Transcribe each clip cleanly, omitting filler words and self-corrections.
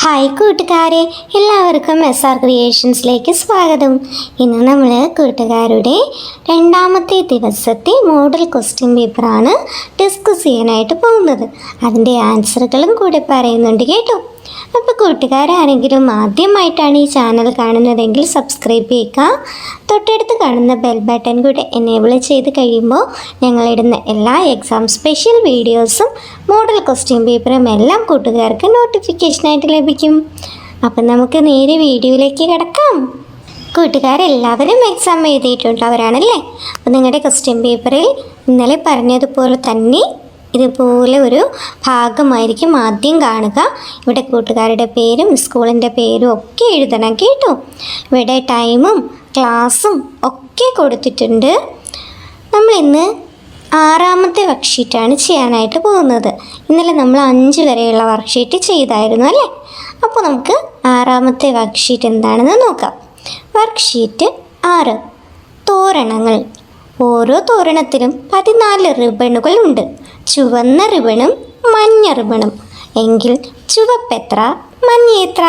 Hi കൂട്ടുകാരെ, എല്ലാവർക്കും SR ക്രിയേഷൻസിലേക്ക് സ്വാഗതം. ഇന്ന് നമ്മൾ കൂട്ടുകാരുടെ രണ്ടാമത്തെ ദിവസത്തെ മോഡൽ ക്വസ്റ്റ്യൻ പേപ്പറാണ് ഡിസ്കസ് ചെയ്യാനായിട്ട് പോകുന്നത്. അതിൻ്റെ ആൻസറുകളും കൂടെ പറയുന്നുണ്ട് കേട്ടോ. അപ്പോൾ കൂട്ടുകാരാരെങ്കിലും ആദ്യമായിട്ടാണ് ഈ ചാനൽ കാണുന്നതെങ്കിൽ സബ്സ്ക്രൈബ് ചെയ്യുക. തൊട്ടടുത്ത് കാണുന്ന ബെൽ ബട്ടൺ കൂടെ എനേബിൾ ചെയ്ത് കഴിയുമ്പോൾ ഞങ്ങളിടുന്ന എല്ലാ എക്സാം സ്പെഷ്യൽ വീഡിയോസും മോഡൽ ക്വസ്റ്റ്യൻ പേപ്പറും എല്ലാം കൂട്ടുകാർക്ക് നോട്ടിഫിക്കേഷനായിട്ട് ലഭിക്കും. അപ്പം നമുക്ക് നേരെ വീഡിയോയിലേക്ക് കിടക്കാം. കൂട്ടുകാരെല്ലാവരും എക്സാം എഴുതിയിട്ടുള്ളവരാണല്ലേ. അപ്പോൾ നിങ്ങളുടെ ക്വസ്റ്റ്യൻ പേപ്പറിൽ ഇന്നലെ പറഞ്ഞതുപോലെ തന്നെ ഇതുപോലെ ഒരു ഭാഗമായിരിക്കും ആദ്യം കാണുക. ഇവിടെ കൂട്ടുകാരുടെ പേരും സ്കൂളിൻ്റെ പേരും ഒക്കെ എഴുതണം കേട്ടോ. ഇവിടെ ടൈമും ക്ലാസ്സും ഒക്കെ കൊടുത്തിട്ടുണ്ട്. നമ്മളിന്ന് 6ാമത്തെ വർക്ക്ഷീറ്റാണ് ചെയ്യാനായിട്ട് പോകുന്നത്. ഇന്നലെ നമ്മൾ 5 വരെയുള്ള വർക്ക്ഷീറ്റ് ചെയ്തായിരുന്നു അല്ലേ. അപ്പോൾ നമുക്ക് 6ാമത്തെ വർക്ക്ഷീറ്റ് എന്താണെന്ന് നോക്കാം. വർക്ക്ഷീറ്റ് 6, തോരണങ്ങൾ. ഓരോ തോരണത്തിലും 14 റിബണുകൾ ഉണ്ട്. ചുവന്ന റിബണും മഞ്ഞ റിബണും. എങ്കിൽ ചുവപ്പെത്ര മഞ്ഞ എത്ര?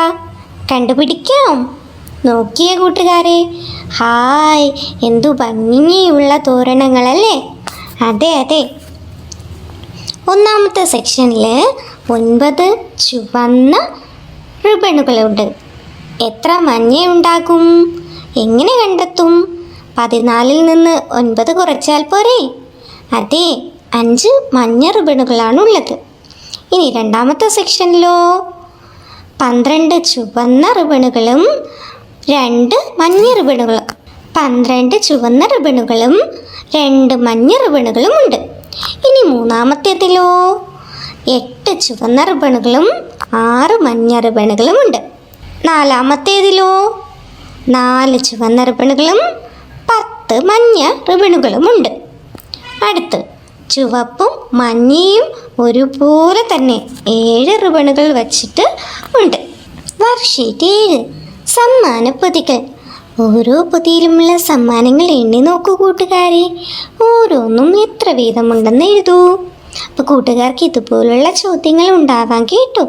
കണ്ടുപിടിക്കാം. നോക്കിയേ കൂട്ടുകാരെ. ഹായ്, എന്തു ഭംഗിയുള്ള തോരണങ്ങളല്ലേ. അതെ. ഒന്നാമത്തെ സെക്ഷനിൽ 9 ചുവന്ന റിബണുകളുണ്ട്. എത്ര മഞ്ഞ ഉണ്ടാകും? എങ്ങനെ കണ്ടെത്തും? 14-ൽ നിന്ന് 9 കുറച്ചാൽ പോരെ? അതെ, 5 മഞ്ഞ റിബണുകളാണുള്ളത്. ഇനി രണ്ടാമത്തെ സെക്ഷനിലോ 12 ചുവന്ന റിബണുകളും 2 മഞ്ഞ റിബണുകളും. 12 ചുവന്ന റിബണുകളും 2 മഞ്ഞ റിബണുകളും ഉണ്ട്. ഇനി മൂന്നാമത്തേതിലോ 8 ചുവന്ന റിബണുകളും 6 മഞ്ഞ റിബണുകളും ഉണ്ട്. നാലാമത്തേതിലോ 4 ചുവന്ന റിബണുകളും 10 മഞ്ഞ റിബണുകളുമുണ്ട്. അടുത്ത് ചുവപ്പും മഞ്ഞയും ഒരുപോലെ തന്നെ 7 റിബണുകൾ വച്ചിട്ട് ഉണ്ട്. വർക്ക്ഷീറ്റ് 7, സമ്മാന പൊതികൾ. ഓരോ പൊതിയിലുമുള്ള സമ്മാനങ്ങൾ എണ്ണി നോക്കൂ കൂട്ടുകാരെ. ഓരോന്നും എത്ര വീതമുണ്ടെന്ന് എഴുതൂ. അപ്പോൾ കൂട്ടുകാർക്ക് ഇതുപോലുള്ള ചോദ്യങ്ങൾ ഉണ്ടാവാൻ കേട്ടോ.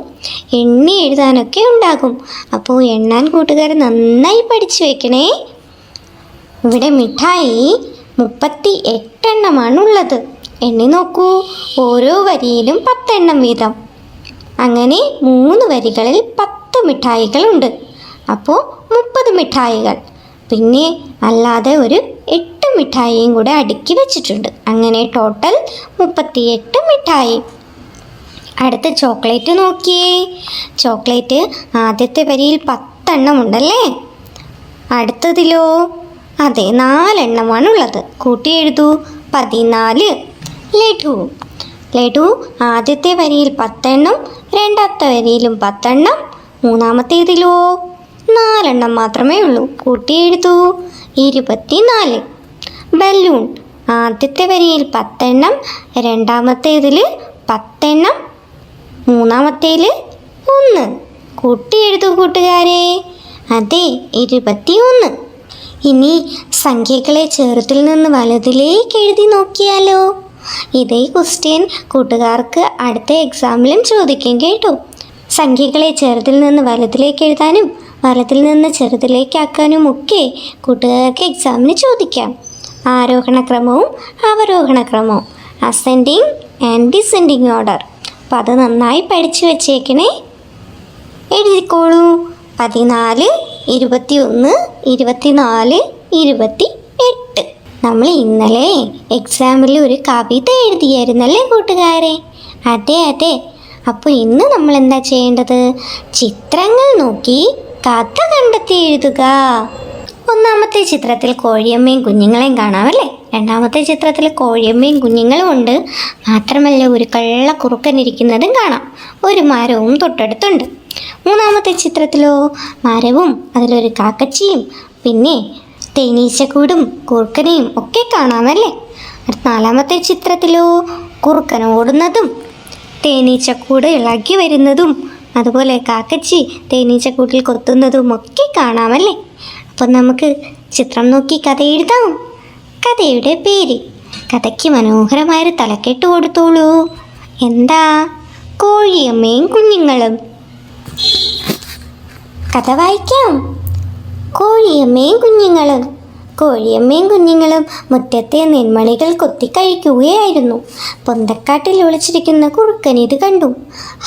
എണ്ണി എഴുതാനൊക്കെ ഉണ്ടാകും. അപ്പോൾ എണ്ണാൻ കൂട്ടുകാർ നന്നായി പഠിച്ചു വെക്കണേ. ഇവിടെ മിഠായി 38 എണ്ണമാണുള്ളത്. എണ്ണി നോക്കൂ. ഓരോ വരിയിലും 10 എണ്ണം വീതം. അങ്ങനെ 3 വരികളിൽ 10 മിഠായികളുണ്ട്. അപ്പോൾ 30 മിഠായികൾ. പിന്നെ അല്ലാതെ ഒരു 8 മിഠായിയും കൂടെ അടുക്കി വെച്ചിട്ടുണ്ട്. അങ്ങനെ ടോട്ടൽ 38 മിഠായി. അടുത്ത ചോക്ലേറ്റ് നോക്കിയേ. ചോക്ലേറ്റ് ആദ്യത്തെ വരിയിൽ 10 എണ്ണം ഉണ്ടല്ലേ. അടുത്തതിലോ അതെ 4 എണ്ണമാണുള്ളത്. കൂട്ടി എഴുതൂ. 14. ലഡു ആദ്യത്തെ വരിയിൽ 10 എണ്ണം, രണ്ടാമത്തെ വരിയിലും 10 എണ്ണം, മൂന്നാമത്തേതിലോ 4 എണ്ണം മാത്രമേ ഉള്ളൂ. കൂട്ടി എഴുതൂ. 24. ബലൂൺ ആദ്യത്തെ വരിയിൽ 10 എണ്ണം, രണ്ടാമത്തേതിൽ 10 എണ്ണം, മൂന്നാമത്തേൽ 1. കൂട്ടി എഴുതൂ കൂട്ടുകാരെ. അതെ, 21. ഇനി സംഖ്യകളെ ചെറുതിൽ നിന്ന് വലുതിലേക്ക് എഴുതി നോക്കിയാലോ. ഇതേ ക്വസ്റ്റ്യൻ കൂട്ടുകാർക്ക് അടുത്ത എക്സാമിലും ചോദിക്കും കേട്ടോ. സംഖ്യകളെ ചെറുതിൽ നിന്ന് വലുതിലേക്ക് എഴുതാനും വലുതിൽ നിന്ന് ചെറുതിലേക്കാക്കാനും ഒക്കെ കൂട്ടുകാർക്ക് എക്സാമിന് ചോദിക്കാം. ആരോഹണക്രമവും അവരോഹണക്രമവും, അസെൻഡിങ് ആൻഡ് ഡിസെൻഡിങ് ഓർഡർ. അപ്പം അത് നന്നായി പഠിച്ചു വച്ചേക്കണേ. എഴുതിക്കോളൂ. 14, 21, 24, 28. നമ്മൾ ഇന്നലെ എക്സാമിൽ ഒരു കവിത എഴുതിയായിരുന്നല്ലേ കൂട്ടുകാരെ. അതെ. അപ്പോൾ ഇന്ന് നമ്മൾ എന്താ ചെയ്യേണ്ടത്? ചിത്രങ്ങൾ നോക്കി കഥ കണ്ടെത്തി എഴുതുക. ഒന്നാമത്തെ ചിത്രത്തിൽ കോഴിയമ്മയും കുഞ്ഞുങ്ങളെയും കാണാമല്ലേ. രണ്ടാമത്തെ ചിത്രത്തിൽ കോഴിയമ്മയും കുഞ്ഞുങ്ങളും ഉണ്ട്. മാത്രമല്ല ഒരു കള്ളക്കുറുക്കൻ ഇരിക്കുന്നതും കാണാം. ഒരു മരവും തൊട്ടടുത്തുണ്ട്. മൂന്നാമത്തെ ചിത്രത്തിലോ മരവും അതിലൊരു കാക്കച്ചിയും പിന്നെ തേനീച്ചക്കൂടും കുറുക്കനെയും ഒക്കെ കാണാമല്ലേ. നാലാമത്തെ ചിത്രത്തിലോ കുറുക്കൻ ഓടുന്നതും തേനീച്ചക്കൂട് ഇളകി വരുന്നതും അതുപോലെ കാക്കച്ചി തേനീച്ചക്കൂട്ടിൽ കൊത്തുന്നതും ഒക്കെ കാണാമല്ലേ. അപ്പം നമുക്ക് ചിത്രം നോക്കി കഥ എഴുതാം. കഥയുടെ പേര്. കഥയ്ക്ക് മനോഹരമായൊരു തലക്കെട്ട് കൊടുത്തോളൂ. എന്താ? കോഴിയമ്മയും കുഞ്ഞുങ്ങളും. കഥ വായിക്കാം. കോഴിയമ്മയും കുഞ്ഞുങ്ങളും. കോഴിയമ്മയും കുഞ്ഞുങ്ങളും മുറ്റത്തെ നെന്മണികൾ കൊത്തിക്കഴിക്കുകയായിരുന്നു. പൊന്തക്കാട്ടിൽ ഒളിച്ചിരിക്കുന്ന കുറുക്കൻ ഇത് കണ്ടു.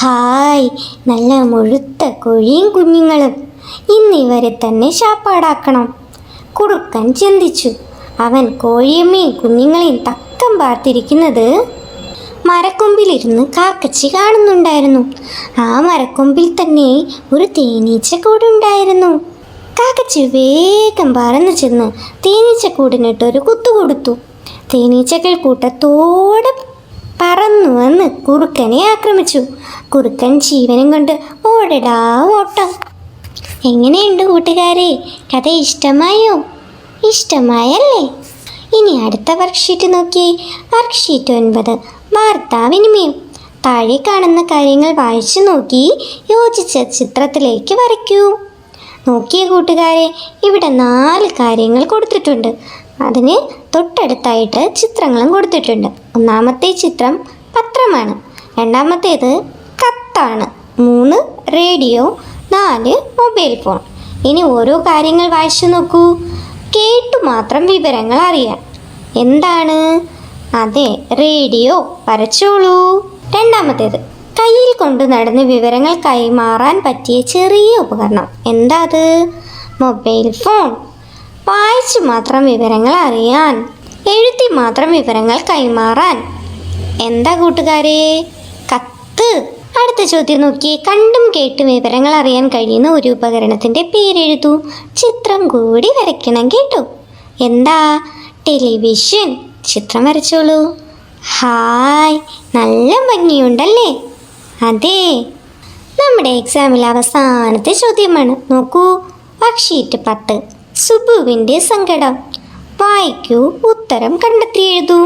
ഹായ്, നല്ല മുഴുത്ത കോഴിയും കുഞ്ഞുങ്ങളും, ഇന്നിവരെ തന്നെ ശാപ്പാടാക്കണം. കുറുക്കൻ ചിന്തിച്ചു. അവൻ കോഴിയമ്മയും കുഞ്ഞുങ്ങളെയും തക്കം പാർത്തിരിക്കുന്നത് മരക്കൊമ്പിലിരുന്ന് കാക്കച്ചി കാണുന്നുണ്ടായിരുന്നു. ആ മരക്കൊമ്പിൽ തന്നെ ഒരു തേനീച്ചക്കൂടുണ്ടായിരുന്നു. കാക്കച്ചി വേഗം പറന്നു ചെന്ന് തേനീച്ചക്കൂടിനിട്ടൊരു കുത്തു കൊടുത്തു. തേനീച്ചകൾ കൂട്ടത്തോടെ പറന്നു വന്ന് കുറുക്കനെ ആക്രമിച്ചു. കുറുക്കൻ ജീവനും കൊണ്ട് ഓടടാ ഓട്ടം. എങ്ങനെയുണ്ട് കൂട്ടുകാരെ? കഥ ഇഷ്ടമായോ? ഇഷ്ടമായല്ലേ? ഇനി അടുത്ത വർക്ക്ഷീറ്റ് നോക്കിയേ. വർക്ക്ഷീറ്റ് 9, വാർത്താവിനിമയം. താഴെ കാണുന്ന കാര്യങ്ങൾ വായിച്ചു നോക്കി യോജിച്ച ചിത്രത്തിലേക്ക് വരയ്ക്കൂ. നോക്കിയ കൂട്ടുകാരെ, ഇവിടെ 4 കാര്യങ്ങൾ കൊടുത്തിട്ടുണ്ട്. അതിന് തൊട്ടടുത്തായിട്ട് ചിത്രങ്ങളും കൊടുത്തിട്ടുണ്ട്. ഒന്നാമത്തെ ചിത്രം പത്രമാണ്, രണ്ടാമത്തേത് കത്താണ്, 3 റേഡിയോ, 4 മൊബൈൽ ഫോൺ. ഇനി ഓരോ കാര്യങ്ങൾ വായിച്ചു നോക്കൂ. കേട്ടു മാത്രം വിവരങ്ങൾ അറിയാൻ. എന്താണ്? അതെ, റേഡിയോ. വരച്ചോളൂ. രണ്ടാമത്തേത് കയ്യിൽ കൊണ്ട് നടന്ന് വിവരങ്ങൾ കൈമാറാൻ പറ്റിയ ചെറിയ ഉപകരണം. എന്താ അത്? Mobile phone. വായിച്ചു മാത്രം വിവരങ്ങൾ അറിയാൻ, എഴുതി മാത്രം വിവരങ്ങൾ കൈമാറാൻ. എന്താ കൂട്ടുകാരെ? കത്ത്. അടുത്ത ചോദ്യം നോക്കി. കണ്ടും കേട്ടും വിവരങ്ങൾ അറിയാൻ കഴിയുന്ന ഒരു ഉപകരണത്തിൻ്റെ പേരെഴുതൂ. ചിത്രം കൂടി വരയ്ക്കണം കേട്ടോ. എന്താ? ടെലിവിഷൻ. ചിത്രം വരച്ചോളൂ. ഹായ്, നല്ല ഭംഗിയുണ്ടല്ലേ? അതെ, നമ്മുടെ എക്സാമിൽ അവസാനത്തെ ചോദ്യമാണ്. നോക്കൂ, വർക്ക്ഷീറ്റ് 10, സുബുവിൻ്റെ സങ്കടം. വായിക്കൂ, ഉത്തരം കണ്ടെത്തി എഴുതൂ.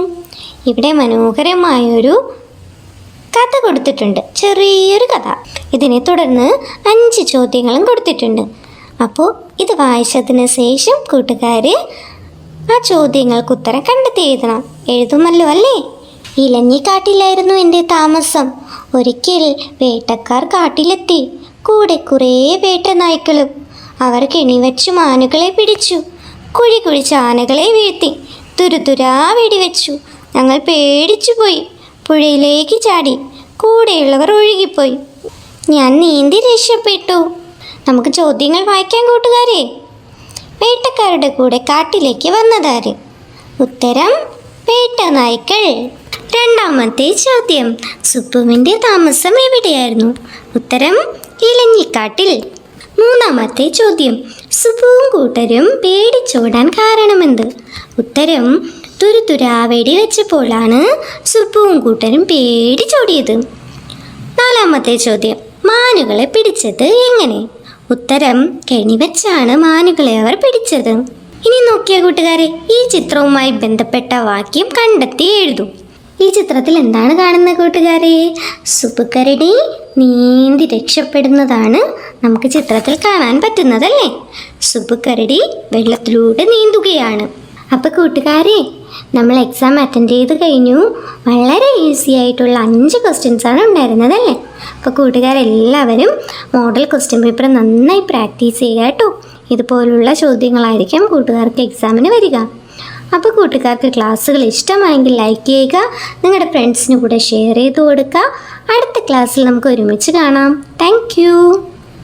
ഇവിടെ മനോഹരമായൊരു കഥ കൊടുത്തിട്ടുണ്ട്, ചെറിയൊരു കഥ. ഇതിനെ തുടർന്ന് 5 ചോദ്യങ്ങളും കൊടുത്തിട്ടുണ്ട്. അപ്പോൾ ഇത് വായിച്ചതിന് ശേഷം കൂട്ടുകാർ ആ ചോദ്യങ്ങൾക്ക് ഉത്തരം കണ്ടെത്തി എഴുതണം. എഴുതുമല്ലോ അല്ലേ? ഇലഞ്ഞിക്കാട്ടിലായിരുന്നു എൻ്റെ താമസം. ഒരിക്കൽ വേട്ടക്കാർ കാട്ടിലെത്തി. കൂടെ കുറേ വേട്ടനായ്ക്കളും. അവർ കെണിവച്ചു മാനുകളെ പിടിച്ചു. കുഴി കുഴിച്ച് ആനകളെ വീഴ്ത്തി. തുരുതുരാ വെടിവെച്ചു. ഞങ്ങൾ പേടിച്ചുപോയി. പുഴയിലേക്ക് ചാടി. കൂടെയുള്ളവർ ഒഴുകിപ്പോയി. ഞാൻ നീന്തി രക്ഷപ്പെട്ടു. നമുക്ക് ചോദ്യങ്ങൾ വായിക്കാൻ കൂട്ടുകാരെ. വേട്ടക്കാരുടെ കൂടെ കാട്ടിലേക്ക് വന്നതാര്? ഉത്തരം വേട്ടനായ്ക്കൾ. രണ്ടാമത്തെ ചോദ്യം, സുപ്പുവിൻ്റെ താമസം എവിടെയായിരുന്നു? ഉത്തരം ഇലഞ്ഞിക്കാട്ടിൽ. മൂന്നാമത്തെ ചോദ്യം, സുപ്പുവും കൂട്ടരും പേടിച്ചോടാൻ കാരണമെന്ത്? ഉത്തരം തുരുതുരാ വെടിവെച്ചപ്പോഴാണ് സുപ്പുവും കൂട്ടരും പേടിച്ചോടിയത്. നാലാമത്തെ ചോദ്യം, മാനുകളെ പിടിച്ചത് എങ്ങനെ? ഉത്തരം കെണിവെച്ചാണ് മാനുകളെ അവർ പിടിച്ചത്. ഇനി നോക്കിയ കൂട്ടുകാരെ, ഈ ചിത്രവുമായി ബന്ധപ്പെട്ട വാക്യം കണ്ടെത്തി എഴുതൂ. ഈ ചിത്രത്തിൽ എന്താണ് കാണുന്നത് കൂട്ടുകാരെ? സുപ്പുകരടി നീന്തി രക്ഷപ്പെടുന്നതാണ് നമുക്ക് ചിത്രത്തിൽ കാണാൻ പറ്റുന്നതല്ലേ? സുപ്പുകരടി വെള്ളത്തിലൂടെ നീന്തുകയാണ്. അപ്പോൾ കൂട്ടുകാരെ, നമ്മൾ എക്സാം അറ്റൻഡ് ചെയ്ത് കഴിഞ്ഞു. വളരെ ഈസി ആയിട്ടുള്ള 5 ക്വസ്റ്റ്യൻസാണ് ഉണ്ടായിരുന്നതല്ലേ? അപ്പോൾ കൂട്ടുകാരെല്ലാവരും മോഡൽ ക്വസ്റ്റ്യൻ പേപ്പർ നന്നായി പ്രാക്ടീസ് ചെയ്യുക കേട്ടോ. ഇതുപോലുള്ള ചോദ്യങ്ങളായിരിക്കും കൂട്ടുകാർക്ക് എക്സാമിന് വരിക. അപ്പോൾ കൂട്ടുകാർക്ക് ക്ലാസ്സുകൾ ഇഷ്ടമായെങ്കിൽ ലൈക്ക് ചെയ്യുക, നിങ്ങളുടെ ഫ്രണ്ട്സിന് കൂടെ ഷെയർ ചെയ്ത് കൊടുക്കുക. അടുത്ത ക്ലാസ്സിൽ നമുക്ക് ഒരുമിച്ച് കാണാം. താങ്ക്